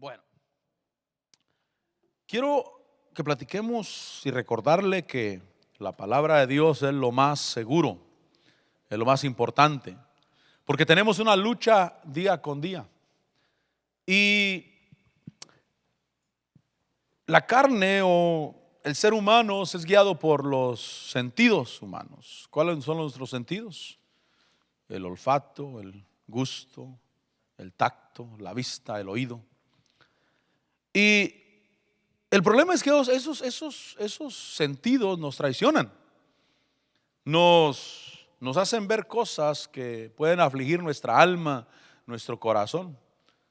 Bueno, quiero que platiquemos y recordarle que la palabra de Dios es lo más seguro, es lo más importante, porque tenemos una lucha día con día. Y la carne o el ser humano es guiado por los sentidos humanos. ¿Cuáles son nuestros sentidos? El olfato, el gusto, el tacto, la vista, el oído. Y el problema es que esos sentidos nos traicionan, nos hacen ver cosas que pueden afligir nuestra alma, nuestro corazón.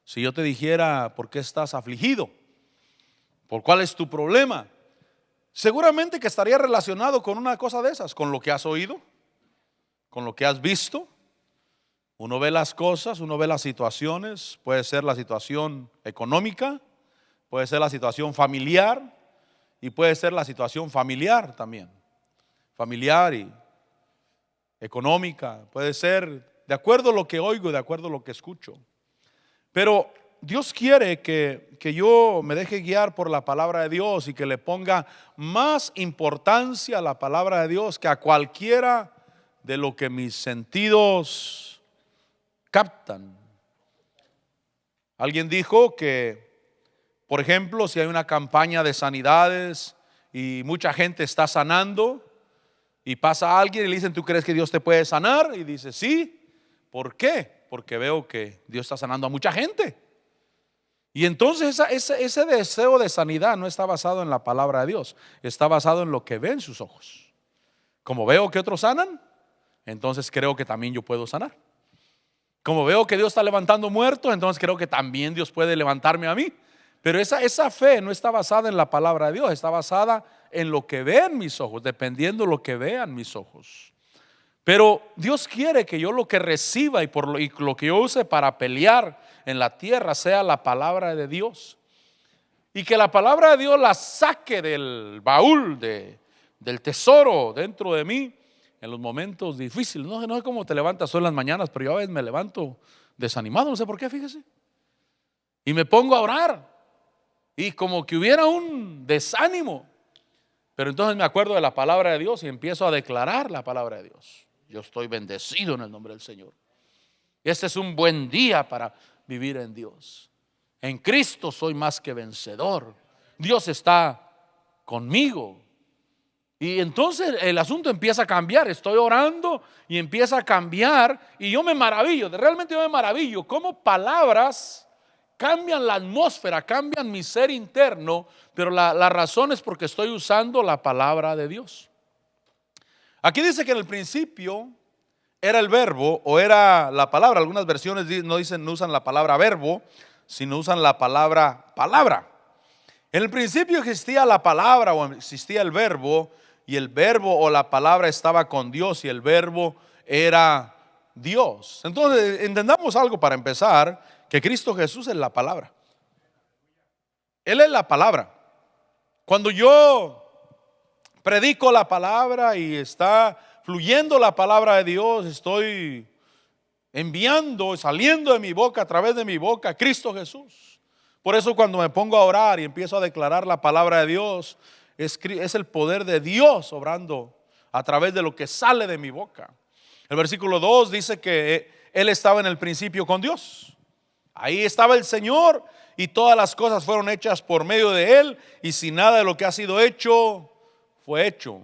Si yo te dijera, ¿por qué estás afligido? ¿Por cuál es tu problema? Seguramente que estaría relacionado con una cosa de esas, con lo que has oído, con lo que has visto. Uno ve las cosas, uno ve las situaciones, puede ser la situación económica, puede ser la situación familiar y puede ser la situación familiar también, familiar y económica, puede ser de acuerdo a lo que oigo, de acuerdo a lo que escucho. Pero Dios quiere que yo me deje guiar por la palabra de Dios y que le ponga más importancia a la palabra de Dios que a cualquiera de lo que mis sentidos captan. Alguien dijo que, por ejemplo, si hay una campaña de sanidades y mucha gente está sanando y pasa alguien y le dicen, ¿tú crees que Dios te puede sanar? Y dice, sí. ¿Por qué? Porque veo que Dios está sanando a mucha gente. Y entonces ese deseo de sanidad no está basado en la palabra de Dios, está basado en lo que ven sus ojos. Como veo que otros sanan, entonces creo que también yo puedo sanar. Como veo que Dios está levantando muertos, entonces creo que también Dios puede levantarme a mí. Pero esa fe no está basada en la palabra de Dios, está basada en lo que vean mis ojos, dependiendo de lo que vean mis ojos. Pero Dios quiere que yo lo que reciba y lo que yo use para pelear en la tierra sea la palabra de Dios. Y que la palabra de Dios la saque del baúl, del tesoro dentro de mí en los momentos difíciles. No sé cómo te levantas hoy en las mañanas, pero yo a veces me levanto desanimado, no sé por qué, fíjese. Y me pongo a orar. Y como que hubiera un desánimo. Pero entonces me acuerdo de la palabra de Dios y empiezo a declarar la palabra de Dios. Yo estoy bendecido en el nombre del Señor. Este es un buen día para vivir en Dios. En Cristo soy más que vencedor. Dios está conmigo. Y entonces el asunto empieza a cambiar. Estoy orando y empieza a cambiar. Y yo me maravillo, realmente yo me maravillo cómo palabras cambian la atmósfera, cambian mi ser interno. Pero la razón es porque estoy usando la palabra de Dios. Aquí dice que en el principio era el verbo o era la palabra. Algunas versiones no usan la palabra verbo, sino usan la palabra palabra. En el principio existía la palabra o existía el verbo, y el verbo o la palabra estaba con Dios y el verbo era Dios. Entonces entendamos algo para empezar, que Cristo Jesús es la palabra. Él es la palabra. Cuando yo predico la palabra y está fluyendo la palabra de Dios, estoy enviando, saliendo de mi boca, a través de mi boca, a Cristo Jesús. Por eso cuando me pongo a orar y empiezo a declarar la palabra de Dios, es el poder de Dios obrando a través de lo que sale de mi boca. El versículo 2 dice que Él estaba en el principio con Dios. Ahí estaba el Señor y todas las cosas fueron hechas por medio de Él, y sin nada de lo que ha sido hecho fue hecho.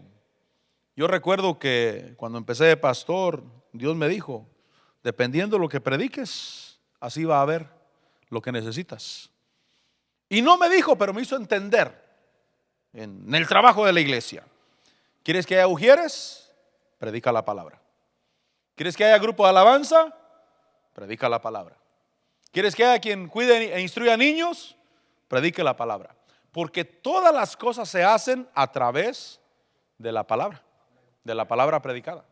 Yo recuerdo que cuando empecé de pastor, Dios me dijo, dependiendo de lo que prediques, así va a haber lo que necesitas. Y no me dijo, pero me hizo entender en el trabajo de la iglesia. ¿Quieres que haya ujieres? Predica la palabra. ¿Quieres que haya grupo de alabanza? Predica la palabra. ¿Quieres que haya quien cuide e instruya a niños? Predique la palabra. Porque todas las cosas se hacen a través de la palabra predicada.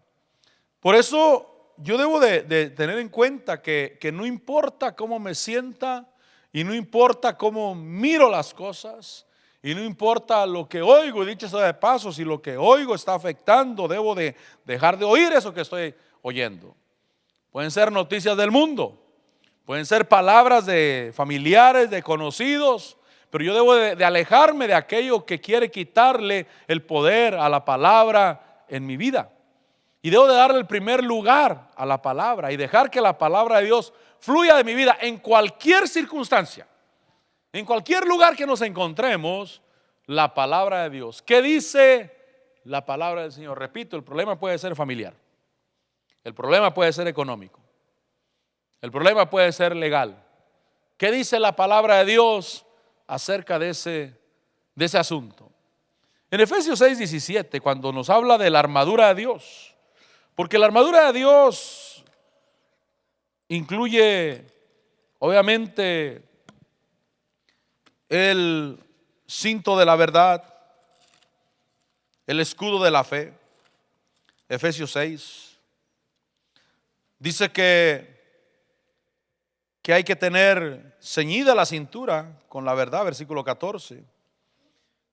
Por eso yo debo de tener en cuenta que no importa cómo me sienta, y no importa cómo miro las cosas, y no importa lo que oigo, y dicho sea de paso, si lo que oigo está afectando, debo de dejar de oír eso que estoy oyendo. Pueden ser noticias del mundo, Pueden ser palabras de familiares, de conocidos, pero yo debo de alejarme de aquello que quiere quitarle el poder a la palabra en mi vida. Y debo de darle el primer lugar a la palabra y dejar que la palabra de Dios fluya de mi vida en cualquier circunstancia, en cualquier lugar que nos encontremos. La palabra de Dios. ¿Qué dice la palabra del Señor? Repito, el problema puede ser familiar, el problema puede ser económico, el problema puede ser legal. ¿Qué dice la palabra de Dios acerca de ese asunto? En Efesios 6:17, cuando nos habla de la armadura de Dios, porque la armadura de Dios incluye obviamente el cinto de la verdad, el escudo de la fe. Efesios 6 dice que hay que tener ceñida la cintura con la verdad. Versículo 14.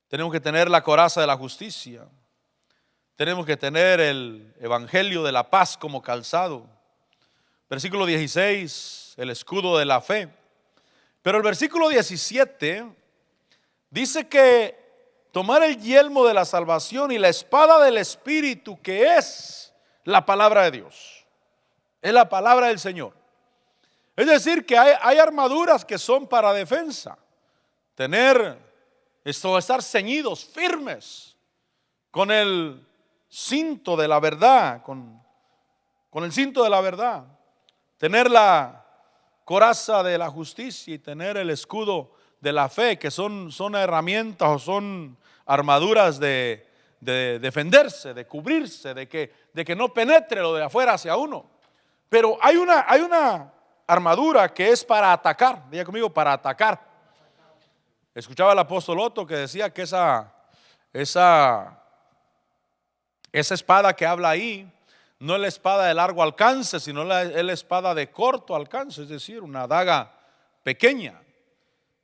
Tenemos que tener la coraza de la justicia. Tenemos que tener el evangelio de la paz como calzado. Versículo 16, el escudo de la fe. Pero el versículo 17 dice que tomar el yelmo de la salvación y la espada del Espíritu, que es la palabra de Dios, es la palabra del Señor. Es decir, que hay armaduras que son para defensa. Estar ceñidos, firmes, con el cinto de la verdad, con el cinto de la verdad. Tener la coraza de la justicia y tener el escudo de la fe, que son herramientas o son armaduras de defenderse, de cubrirse, de que no penetre lo de afuera hacia uno. Pero hay una armadura que es para atacar. Diga conmigo, para atacar. Escuchaba al apóstol Otto que decía que esa espada que habla ahí no es la espada de largo alcance, sino es la espada de corto alcance, es decir, una daga pequeña.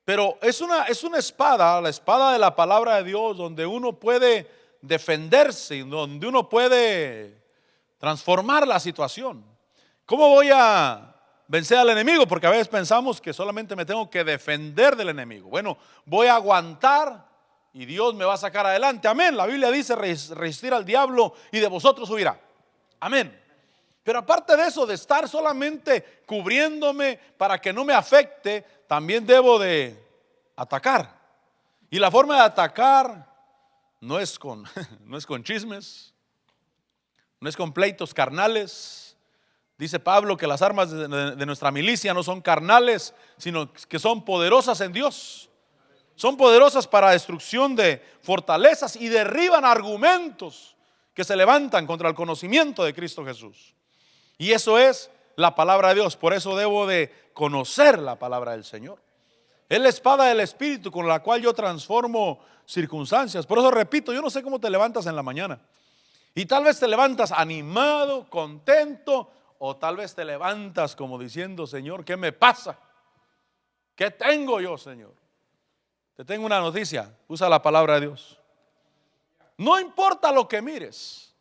Pero es una espada, la espada de la palabra de Dios, donde uno puede defenderse, donde uno puede transformar la situación. ¿Cómo voy a vencer al enemigo? Porque a veces pensamos que solamente me tengo que defender del enemigo. Bueno, voy a aguantar y Dios me va a sacar adelante. Amén. La Biblia dice resistir al diablo y de vosotros huirá. Amén. Pero aparte de eso, de estar solamente cubriéndome para que no me afecte, también debo de atacar. Y la forma de atacar no es con chismes, no es con pleitos carnales. Dice Pablo que las armas de nuestra milicia no son carnales, sino que son poderosas en Dios. Son poderosas para destrucción de fortalezas y derriban argumentos que se levantan contra el conocimiento de Cristo Jesús. Y eso es la palabra de Dios. Por eso debo de conocer la palabra del Señor. Es la espada del Espíritu con la cual yo transformo circunstancias. Por eso repito, yo no sé cómo te levantas en la mañana. Y tal vez te levantas animado, contento, o tal vez te levantas como diciendo: Señor, ¿qué me pasa? ¿Qué tengo yo, Señor? Te tengo una noticia: usa la palabra de Dios. No importa lo que mires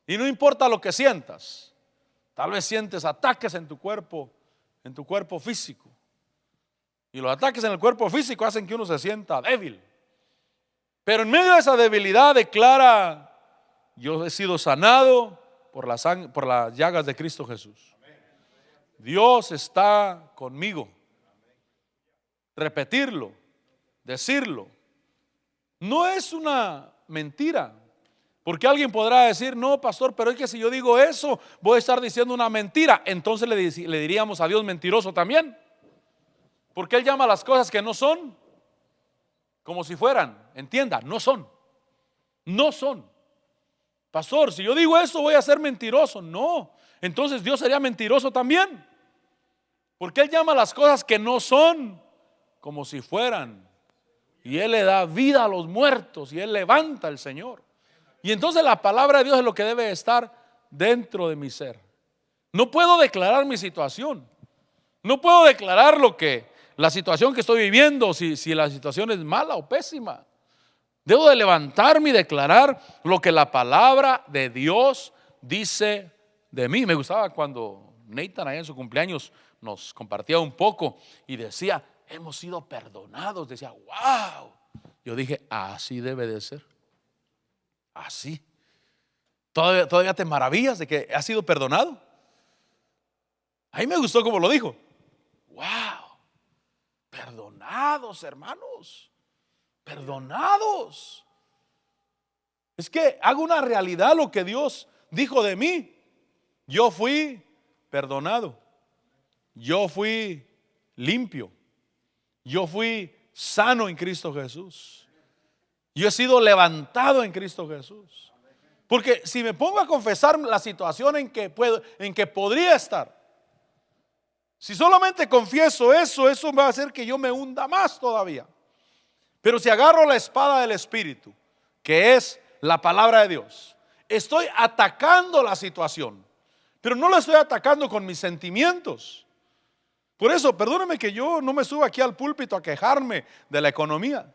y no importa lo que sientas. Tal vez sientes ataques en tu cuerpo físico. Y los ataques en el cuerpo físico hacen que uno se sienta débil. Pero en medio de esa debilidad declara: yo he sido sanado por las llagas de Cristo Jesús. Dios está conmigo. Repetirlo, decirlo, no es una mentira. Porque alguien podrá decir: no, pastor, pero es que si yo digo eso, voy a estar diciendo una mentira. Entonces le diríamos a Dios mentiroso también. Porque Él llama las cosas que no son como si fueran. Entienda, no son. No son. Pastor, si yo digo eso, voy a ser mentiroso. No, entonces Dios sería mentiroso también. Porque Él llama las cosas que no son como si fueran. Y Él le da vida a los muertos y Él levanta al Señor. Y entonces la palabra de Dios es lo que debe estar dentro de mi ser. No puedo declarar mi situación. No puedo declarar la situación que estoy viviendo, si la situación es mala o pésima. Debo de levantarme y declarar lo que la palabra de Dios dice de mí. Me gustaba cuando Nathan, allá en su cumpleaños, nos compartía un poco y decía, hemos sido perdonados. Decía, wow. Yo dije, así debe de ser. Así. Todavía te maravillas de que has sido perdonado. A mí me gustó como lo dijo. Wow. Perdonados, hermanos. Perdonados. Es que hago una realidad lo que Dios dijo de mí. Yo fui perdonado. Yo fui limpio. Yo fui sano en Cristo Jesús. Yo he sido levantado en Cristo Jesús. Porque si me pongo a confesar la situación en que podría estar, si solamente confieso eso va a hacer que yo me hunda más todavía. Pero si agarro la espada del Espíritu, que es la palabra de Dios, estoy atacando la situación, pero no la estoy atacando con mis sentimientos. Por eso, perdóneme que yo no me subo aquí al púlpito a quejarme de la economía.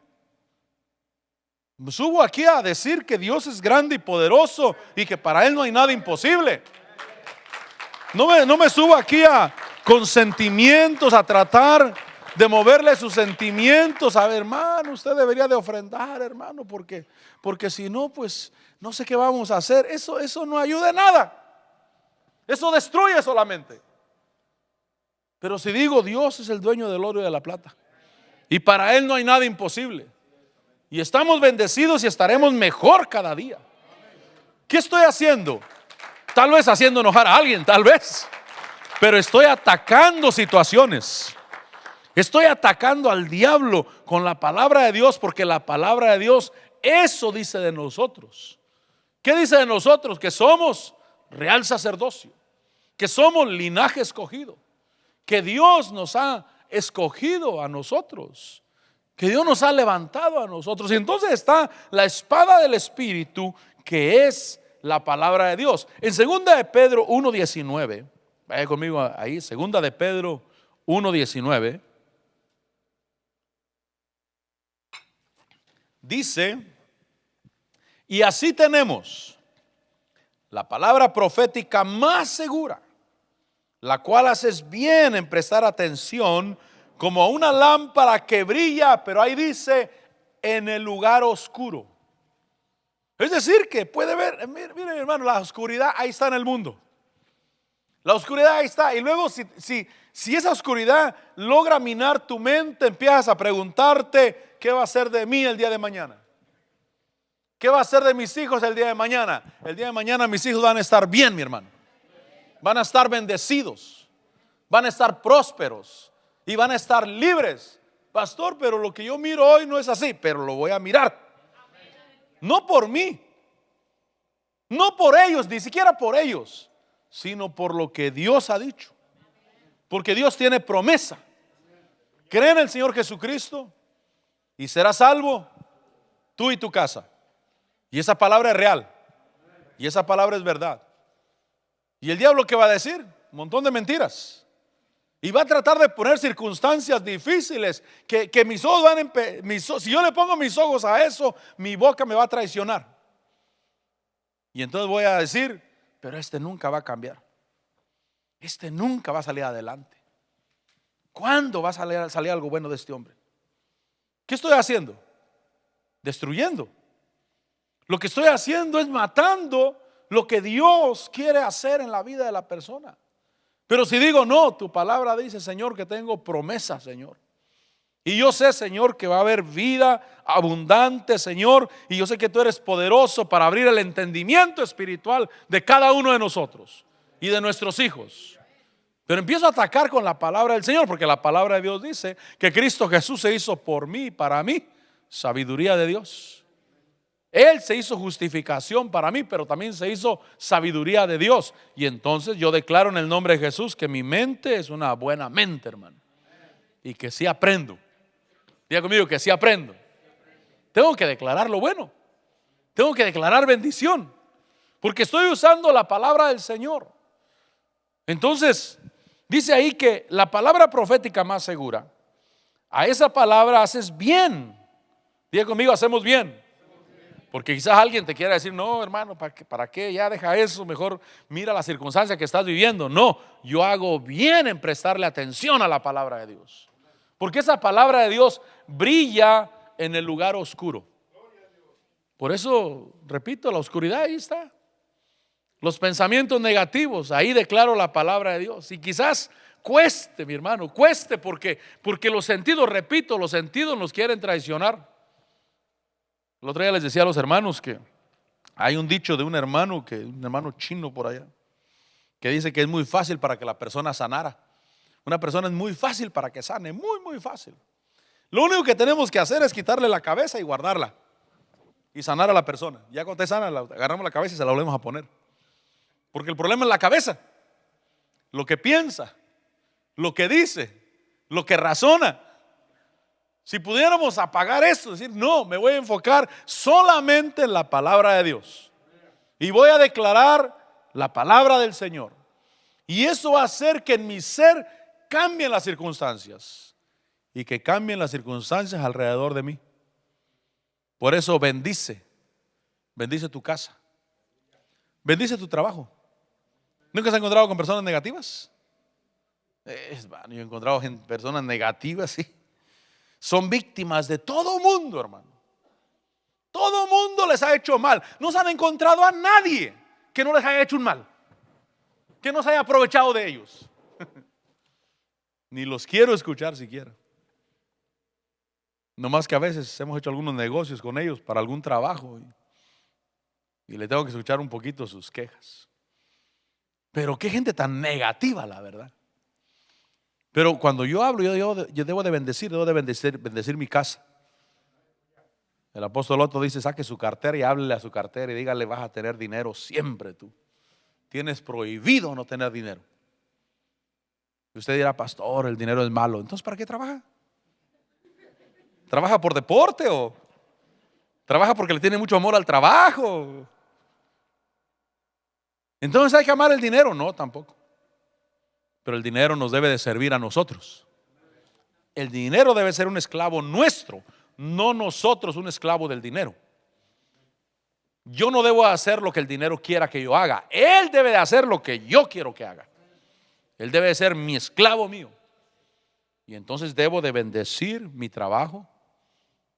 Me subo aquí a decir que Dios es grande y poderoso y que para Él no hay nada imposible. No me subo aquí con sentimientos a tratar de moverle sus sentimientos. A ver, hermano, usted debería de ofrendar, hermano, porque si no, pues no sé qué vamos a hacer. Eso no ayuda en nada. Eso destruye solamente. Pero si digo, Dios es el dueño del oro y de la plata, y para Él no hay nada imposible, y estamos bendecidos y estaremos mejor cada día. ¿Qué estoy haciendo? Tal vez haciendo enojar a alguien, tal vez, pero estoy atacando situaciones. Estoy atacando al diablo con la palabra de Dios, porque la palabra de Dios, eso dice de nosotros. ¿Qué dice de nosotros? Que somos real sacerdocio, que somos linaje escogido, que Dios nos ha escogido a nosotros, que Dios nos ha levantado a nosotros. Y entonces está la espada del Espíritu, que es la palabra de Dios. En 2 de Pedro 1:19, vaya conmigo ahí, 2 de Pedro 1:19, dice: y así tenemos la palabra profética más segura, la cual haces bien en prestar atención, como a una lámpara que brilla, pero ahí dice, en el lugar oscuro. Es decir, que puede ver, mire hermano, la oscuridad ahí está en el mundo. La oscuridad ahí está. Y luego si esa oscuridad logra minar tu mente, empiezas a preguntarte, ¿qué va a ser de mí el día de mañana? ¿Qué va a ser de mis hijos el día de mañana? El día de mañana mis hijos van a estar bien, mi hermano. Van a estar bendecidos, van a estar prósperos y van a estar libres. Pastor, pero lo que yo miro hoy no es así, pero lo voy a mirar. No por mí, no por ellos, ni siquiera por ellos, sino por lo que Dios ha dicho. Porque Dios tiene promesa. Cree en el Señor Jesucristo y serás salvo tú y tu casa. Y esa palabra es real. Y esa palabra es verdad. ¿Y el diablo qué va a decir? Un montón de mentiras. Y va a tratar de poner circunstancias difíciles que mis ojos si yo le pongo mis ojos a eso, mi boca me va a traicionar. Y entonces voy a decir, pero este nunca va a cambiar. Este nunca va a salir adelante. ¿Cuándo va a salir algo bueno de este hombre? ¿Qué estoy haciendo? Destruyendo. Lo que estoy haciendo es matando lo que Dios quiere hacer en la vida de la persona. Pero si digo, no, tu palabra dice, Señor, que tengo promesa, Señor. Y yo sé, Señor, que va a haber vida abundante, Señor. Y yo sé que tú eres poderoso para abrir el entendimiento espiritual de cada uno de nosotros y de nuestros hijos. Pero empiezo a atacar con la palabra del Señor, porque la palabra de Dios dice que Cristo Jesús se hizo por mí, para mí, sabiduría de Dios. Él se hizo justificación para mí, pero también se hizo sabiduría de Dios. Y entonces yo declaro en el nombre de Jesús que mi mente es una buena mente, hermano. Y que sí aprendo. Diga conmigo que sí aprendo. Tengo que declarar lo bueno. Tengo que declarar bendición. Porque estoy usando la palabra del Señor. Entonces, dice ahí que la palabra profética más segura, a esa palabra haces bien. Diga conmigo, hacemos bien. Porque quizás alguien te quiera decir, no, hermano, ¿para qué? Ya deja eso, mejor mira la circunstancia que estás viviendo. No, yo hago bien en prestarle atención a la palabra de Dios. Porque esa palabra de Dios brilla en el lugar oscuro. Por eso, repito, la oscuridad ahí está. Los pensamientos negativos, ahí declaro la palabra de Dios. Y quizás cueste, mi hermano, cueste porque los sentidos, repito, los sentidos nos quieren traicionar. El otro día les decía a los hermanos que hay un dicho de un hermano chino por allá, que dice que es muy fácil para que la persona sanara. Una persona es muy fácil para que sane, muy fácil. Lo único que tenemos que hacer es quitarle la cabeza y guardarla y sanar a la persona. Ya cuando esté sana, agarramos la cabeza y se la volvemos a poner. Porque el problema es la cabeza, lo que piensa, lo que dice, lo que razona. Si pudiéramos apagar eso, decir, no, me voy a enfocar solamente en la palabra de Dios y voy a declarar la palabra del Señor. Y eso va a hacer que en mi ser cambien las circunstancias y que cambien las circunstancias alrededor de mí. Por eso bendice tu casa, bendice tu trabajo. ¿Nunca se ha encontrado con personas negativas? Yo he encontrado personas negativas, sí. Son víctimas de todo mundo, hermano. Todo mundo les ha hecho mal. No se han encontrado a nadie que no les haya hecho un mal, que no se haya aprovechado de ellos. Ni los quiero escuchar siquiera. No más que a veces hemos hecho algunos negocios con ellos para algún trabajo y le tengo que escuchar un poquito sus quejas. Pero qué gente tan negativa, la verdad. Pero cuando yo hablo, yo debo de bendecir mi casa. El apóstol Otto dice, saque su cartera y háblele a su cartera y dígale, vas a tener dinero siempre tú. Tienes prohibido no tener dinero. Y usted dirá, pastor, el dinero es malo. Entonces, ¿para qué trabaja? ¿Trabaja por deporte o trabaja porque le tiene mucho amor al trabajo? Entonces, ¿hay que amar el dinero? No, tampoco. Pero el dinero nos debe de servir a nosotros. El dinero debe ser un esclavo nuestro, no nosotros un esclavo del dinero. Yo no debo hacer lo que el dinero quiera que yo haga. Él debe de hacer lo que yo quiero que haga. Él debe de ser mi esclavo mío. Y entonces debo de bendecir mi trabajo,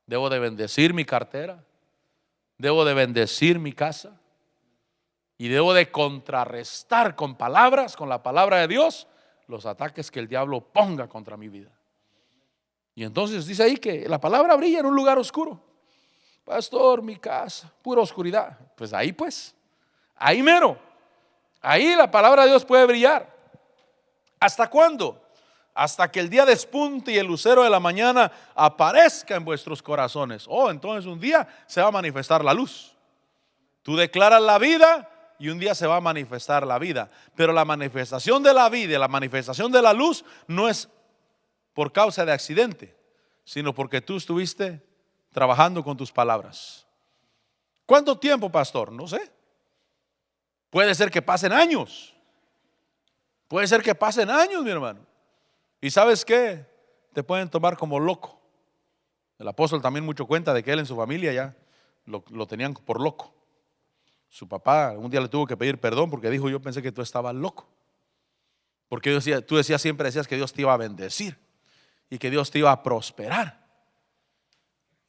debo de bendecir mi cartera, debo de bendecir mi casa y debo de contrarrestar con palabras, con la palabra de Dios, los ataques que el diablo ponga contra mi vida. Y entonces dice ahí que la palabra brilla en un lugar oscuro. Pastor, mi casa, pura oscuridad. Pues, ahí mero, ahí la palabra de Dios puede brillar. ¿Hasta cuándo? Hasta que el día despunte y el lucero de la mañana aparezca en vuestros corazones. Entonces un día se va a manifestar la luz. Tú declaras la vida y un día se va a manifestar la vida. Pero la manifestación de la vida y la manifestación de la luz no es por causa de accidente, sino porque tú estuviste trabajando con tus palabras. ¿Cuánto tiempo, pastor? No sé. Puede ser que pasen años. Puede ser que pasen años, mi hermano. ¿Y sabes qué? Te pueden tomar como loco. El apóstol también mucho cuenta de que él en su familia ya lo tenían por loco. Su papá un día le tuvo que pedir perdón porque dijo, yo pensé que tú estabas loco. Porque tú siempre decías que Dios te iba a bendecir y que Dios te iba a prosperar.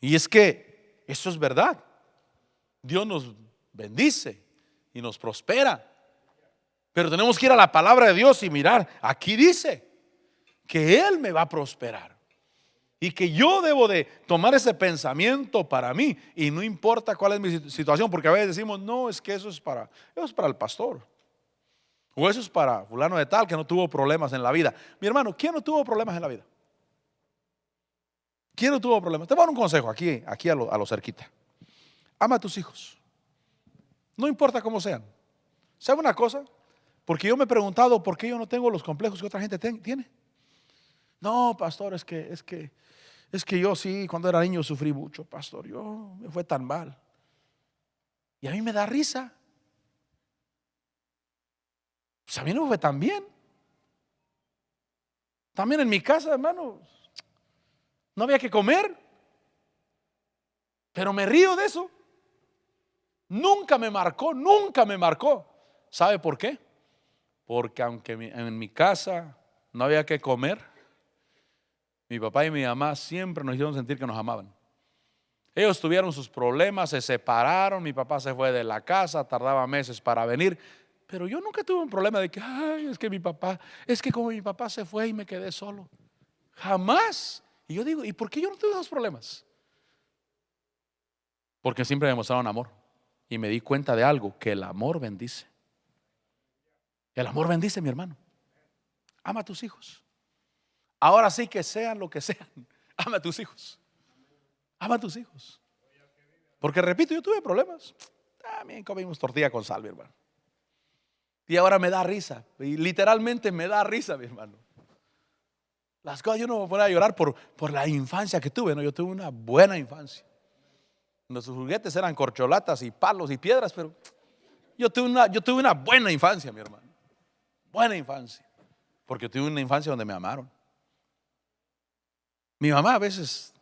Y es que eso es verdad. Dios nos bendice y nos prospera. Pero tenemos que ir a la palabra de Dios y mirar, aquí dice que Él me va a prosperar y que yo debo de tomar ese pensamiento para mí y no importa cuál es mi situación, porque a veces decimos, no, es que eso es para el pastor o eso es para fulano de tal que no tuvo problemas en la vida. Mi hermano, ¿quién no tuvo problemas en la vida? ¿Quién no tuvo problemas? Te voy a dar un consejo aquí a lo cerquita. Ama a tus hijos, no importa cómo sean. ¿Sabe una cosa? Porque yo me he preguntado por qué yo no tengo los complejos que otra gente tiene. No, pastor, es que yo sí, cuando era niño sufrí mucho, pastor. Me fue tan mal. Y a mí me da risa. Pues a mí no me fue tan bien. También en mi casa, hermano, no había que comer. Pero me río de eso. Nunca me marcó, nunca me marcó. ¿Sabe por qué? Porque aunque en mi casa no había que comer, mi papá y mi mamá siempre nos hicieron sentir que nos amaban. Ellos tuvieron sus problemas, se separaron, mi papá se fue de la casa, tardaba meses para venir, pero yo nunca tuve un problema de que, ay, es que mi papá, es que como mi papá se fue y me quedé solo. Jamás. Y yo digo, ¿y por qué yo no tuve esos problemas? Porque siempre me mostraron amor. Y me di cuenta de algo, que el amor bendice. El amor bendice, mi hermano. Ama a tus hijos. Ahora sí, que sean lo que sean, ama a tus hijos. Ama a tus hijos. Porque repito, yo tuve problemas. También comimos tortilla con sal, mi hermano. Y ahora me da risa. Y literalmente me da risa, mi hermano. Las cosas, yo no me voy a llorar por la infancia que tuve. No, yo tuve una buena infancia. Nuestros juguetes eran corcholatas y palos y piedras, pero yo tuve una buena infancia, mi hermano. Buena infancia. Porque tuve una infancia donde me amaron. Mi mamá a veces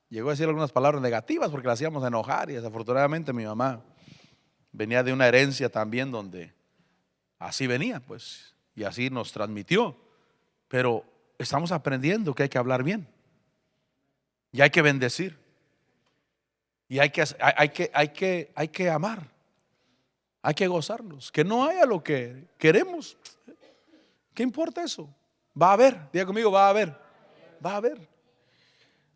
llegó a decir algunas palabras negativas porque la hacíamos enojar, y desafortunadamente mi mamá venía de una herencia también donde así venía, pues, y así nos transmitió. Pero estamos aprendiendo que hay que hablar bien y hay que bendecir y hay que amar, hay que gozarlos, que no haya lo que queremos. ¿Qué importa eso? Va a haber, diga conmigo, va a haber, va a haber.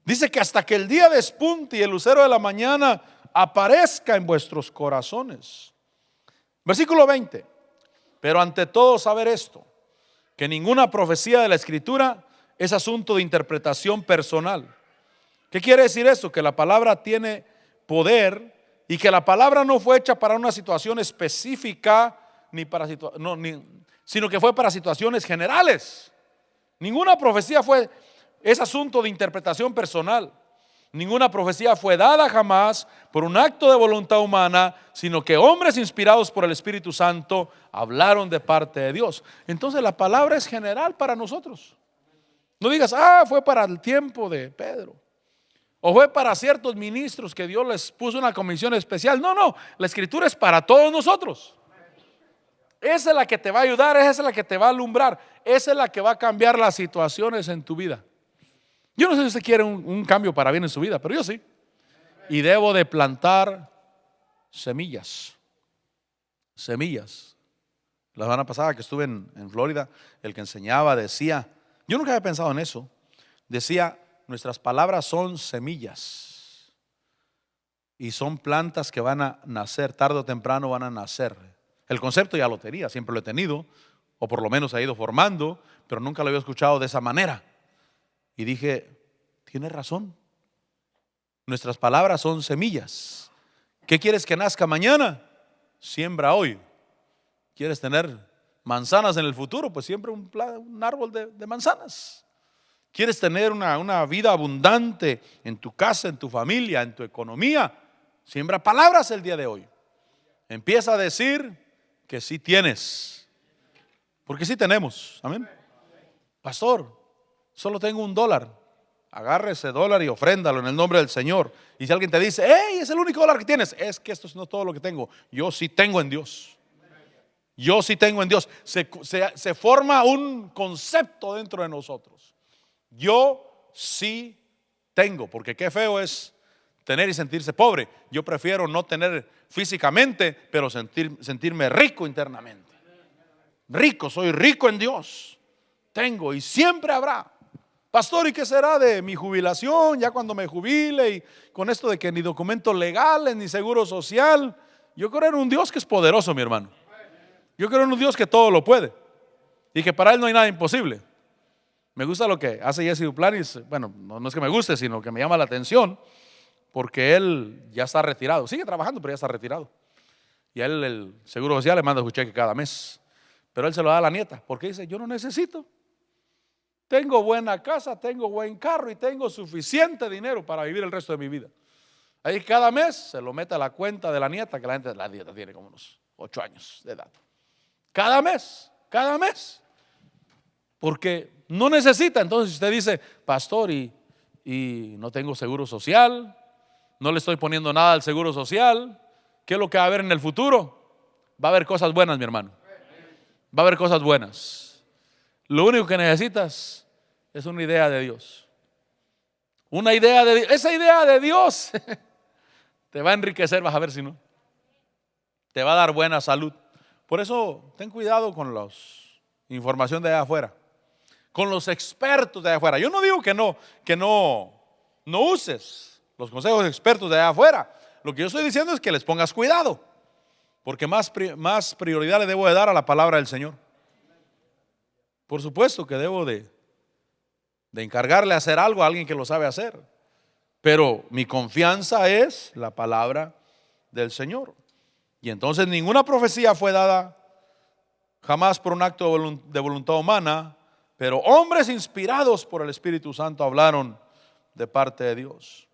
Dice que hasta que el día despunte y el lucero de la mañana aparezca en vuestros corazones. Versículo 20. Pero ante todo saber esto, que ninguna profecía de la Escritura es asunto de interpretación personal. ¿Qué quiere decir esto? Que la palabra tiene poder y que la palabra no fue hecha para una situación específica, sino que fue para situaciones generales. Ninguna profecía es asunto de interpretación personal. Ninguna profecía fue dada jamás por un acto de voluntad humana, sino que hombres inspirados por el Espíritu Santo hablaron de parte de Dios. Entonces la palabra es general para nosotros. No digas, fue para el tiempo de Pedro, o fue para ciertos ministros que Dios les puso una comisión especial. No, la Escritura es para todos nosotros. Esa es la que te va a ayudar, esa es la que te va a alumbrar, esa es la que va a cambiar las situaciones en tu vida. Yo no sé si usted quiere un cambio para bien en su vida, pero yo sí. Y debo de plantar semillas. Semillas. La semana pasada que estuve en Florida, el que enseñaba decía, yo nunca había pensado en eso, decía, nuestras palabras son semillas y son plantas que van a nacer, tarde o temprano van a nacer. El concepto ya lo tenía, siempre lo he tenido, o por lo menos ha ido formando, pero nunca lo había escuchado de esa manera. Y dije, tiene razón. Nuestras palabras son semillas. ¿Qué quieres que nazca mañana? Siembra hoy. ¿Quieres tener manzanas en el futuro? Pues siembra un árbol de manzanas. ¿Quieres tener una vida abundante en tu casa, en tu familia, en tu economía? Siembra palabras el día de hoy. Empieza a decir que sí tienes, porque sí tenemos. Amén. Pastor, solo tengo $1. Agarre ese dólar y ofréndalo en el nombre del Señor. Y si alguien te dice, hey, es el único dólar que tienes, es que esto no es todo lo que tengo. Yo sí tengo en Dios. Yo sí tengo en Dios. Se forma un concepto dentro de nosotros. Yo sí tengo, porque qué feo es tener y sentirse pobre. Yo prefiero no tener físicamente, pero sentirme rico internamente. Rico, soy rico en Dios. Tengo y siempre habrá. Pastor, ¿y qué será de mi jubilación? Ya cuando me jubile, y con esto de que ni documentos legales, ni seguro social. Yo creo en un Dios que es poderoso, mi hermano. Yo creo en un Dios que todo lo puede y que para Él no hay nada imposible. Me gusta lo que hace Jesse Duplantis. Bueno, no es que me guste, sino que me llama la atención, porque él ya está retirado. Sigue trabajando, pero ya está retirado. Y a él el seguro social le manda su cheque cada mes, pero él se lo da a la nieta, porque dice, yo no necesito. Tengo buena casa, tengo buen carro y tengo suficiente dinero para vivir el resto de mi vida. Ahí cada mes se lo mete a la cuenta de la nieta, que la nieta tiene como unos 8 años de edad. Cada mes. Porque no necesita. Entonces usted dice, pastor, y no tengo seguro social, no le estoy poniendo nada al seguro social, ¿Qué es lo que va a haber en el futuro? Va a haber cosas buenas, mi hermano. Va a haber cosas buenas. Lo único que necesitas es una idea de Dios. Una idea de Dios. Esa idea de Dios te va a enriquecer, vas a ver si no. Te va a dar buena salud. Por eso ten cuidado con la información de allá afuera, con los expertos de allá afuera. Yo no digo que no uses los consejos de expertos de allá afuera. Lo que yo estoy diciendo es que les pongas cuidado, porque más prioridad le debo de dar a la palabra del Señor. Por supuesto que debo de encargarle a hacer algo a alguien que lo sabe hacer, pero mi confianza es la palabra del Señor. Y entonces ninguna profecía fue dada jamás por un acto de voluntad humana, pero hombres inspirados por el Espíritu Santo hablaron de parte de Dios.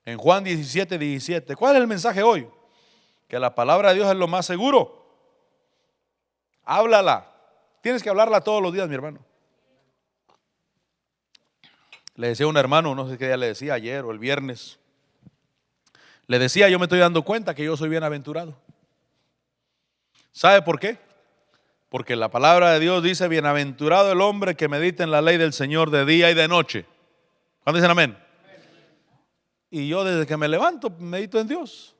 En Juan 17:17, ¿cuál es el mensaje hoy? Que la palabra de Dios es lo más seguro. Háblala. Tienes que hablarla todos los días, mi hermano. Le decía a un hermano, no sé qué día le decía, ayer o el viernes, le decía, yo me estoy dando cuenta que yo soy bienaventurado. ¿Sabe por qué? Porque la palabra de Dios dice, bienaventurado el hombre que medita en la ley del Señor de día y de noche. ¿Cuándo dicen amén? Y yo desde que me levanto medito en Dios.